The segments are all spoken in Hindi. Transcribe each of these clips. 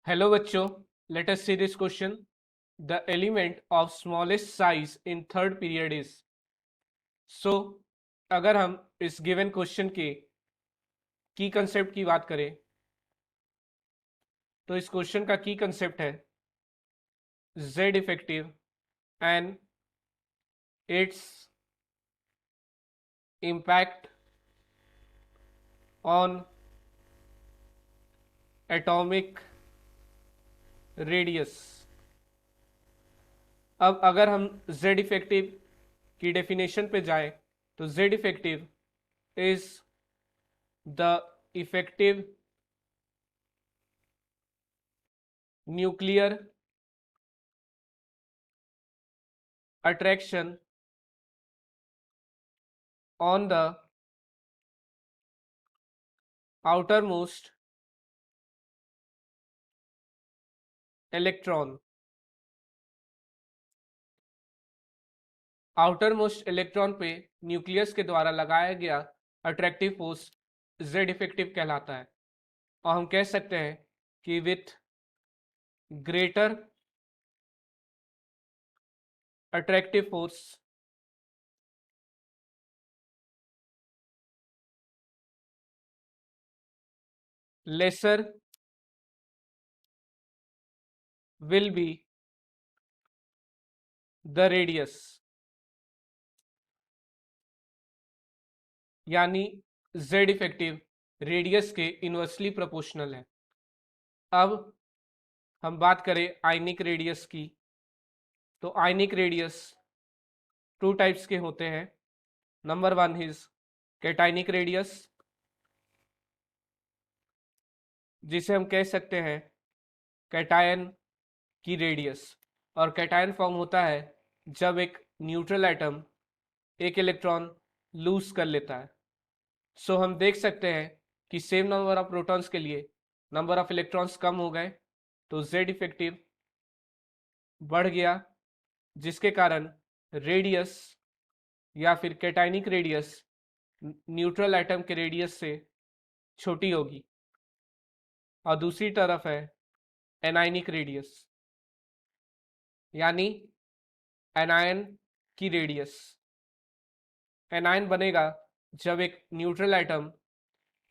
Hello बच्चों, let us see this question. The element of smallest size in third period is. So, अगर हम इस given question के की कंसेप्ट की बात करें तो इस क्वेश्चन का की कंसेप्ट है z effective and it's impact on atomic radius. अब अगर हम z इफेक्टिव की डेफिनेशन पे जाएं तो z effective is the effective nuclear attraction on the outermost electron. Outermost electron पे न्यूक्लियस के द्वारा लगाया गया अट्रैक्टिव फोर्स जेड इफेक्टिव कहलाता है और हम कह सकते हैं कि with greater attractive force laser will be the radius, यानी जेड इफेक्टिव रेडियस के इनवर्सली प्रोपोर्शनल है। अब हम बात करें आयनिक रेडियस की, तो आयनिक रेडियस टू टाइप्स के होते हैं। Number one is cationic radius, जिसे हम कह सकते हैं कैटायन की रेडियस, और कैटायन फॉर्म होता है जब एक न्यूट्रल एटम एक इलेक्ट्रॉन लूज कर लेता है। सो हम देख सकते हैं कि सेम नंबर ऑफ प्रोटॉन्स के लिए नंबर ऑफ इलेक्ट्रॉन्स कम हो गए तो जेड इफेक्टिव बढ़ गया, जिसके कारण रेडियस या फिर कैटाइनिक रेडियस न्यूट्रल एटम के रेडियस से छोटी होगी। और दूसरी तरफ है एनाइनिक रेडियस, यानी एनायन की रेडियस। एनायन बनेगा जब एक न्यूट्रल एटम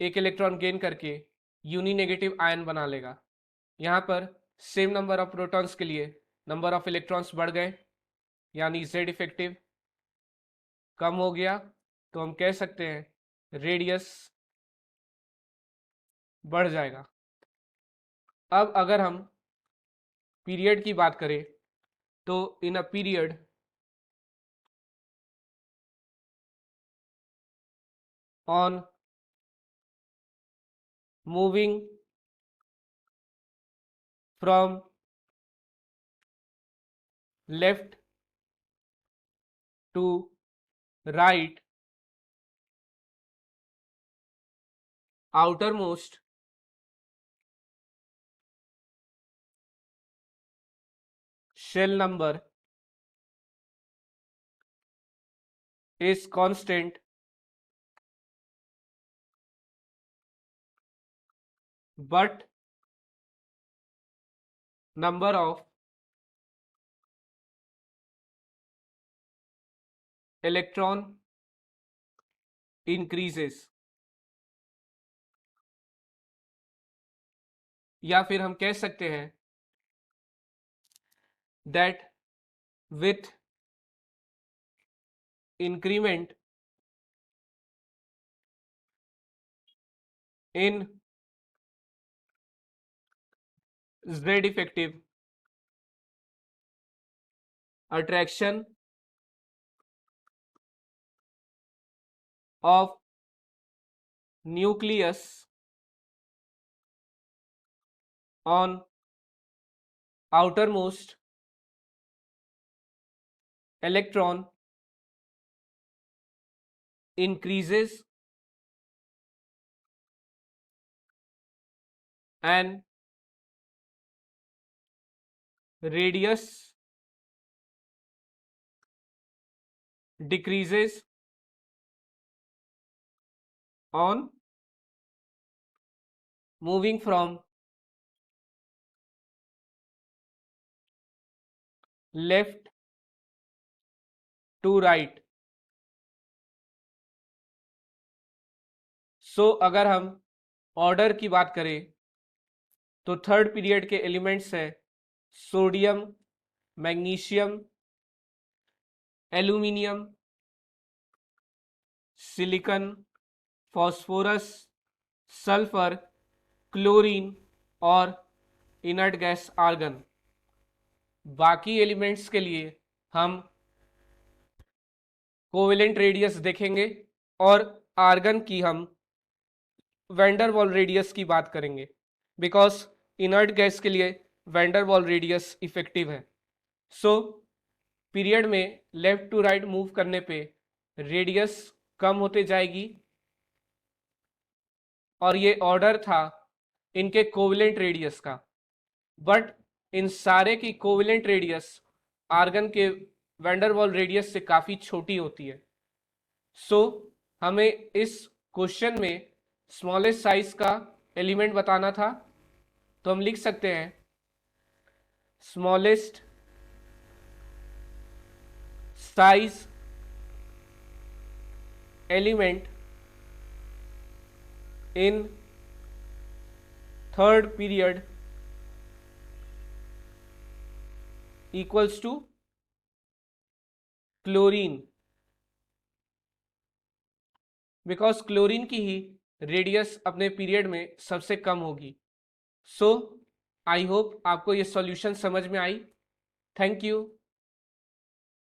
एक इलेक्ट्रॉन गेन करके यूनिनेगेटिव आयन बना लेगा। यहाँ पर सेम नंबर ऑफ प्रोटॉन्स के लिए नंबर ऑफ इलेक्ट्रॉन्स बढ़ गए, यानी जेड इफेक्टिव कम हो गया, तो हम कह सकते हैं रेडियस बढ़ जाएगा। अब अगर हम पीरियड की बात करें तो in a period on moving from left to right, outermost shell number is constant, but number of electron increases। या फिर हम कह सकते हैं that with increment in Z effective, attraction of nucleus on outermost electron increases and radius decreases on moving from left to right. So अगर हम ऑर्डर की बात करें तो थर्ड पीरियड के एलिमेंट्स है sodium, magnesium, aluminium, silicon, phosphorus, sulphur, chlorine और इनर्ट गैस आर्गन। बाकी एलिमेंट्स के लिए हम कोवेलेंट रेडियस देखेंगे और आर्गन की हम वैंडर वॉल रेडियस की बात करेंगे, बिकॉज इनर्ट गैस के लिए वैंडर वॉल रेडियस इफेक्टिव है। सो पीरियड में लेफ्ट टू राइट मूव करने पे रेडियस कम होते जाएगी, और ये ऑर्डर था इनके कोवेलेंट रेडियस का। बट इन सारे की कोवेलेंट रेडियस आर्गन के वैंडर वॉल रेडियस से काफी छोटी होती है। सो हमें इस क्वेश्चन में स्मॉलेस्ट साइज का एलिमेंट बताना था, तो हम लिख सकते हैं smallest size element in third period equals to chlorine, because chlorine की ही रेडियस अपने पीरियड में सबसे कम होगी। सो आई होप आपको ये सॉल्यूशन समझ में आई। Thank you.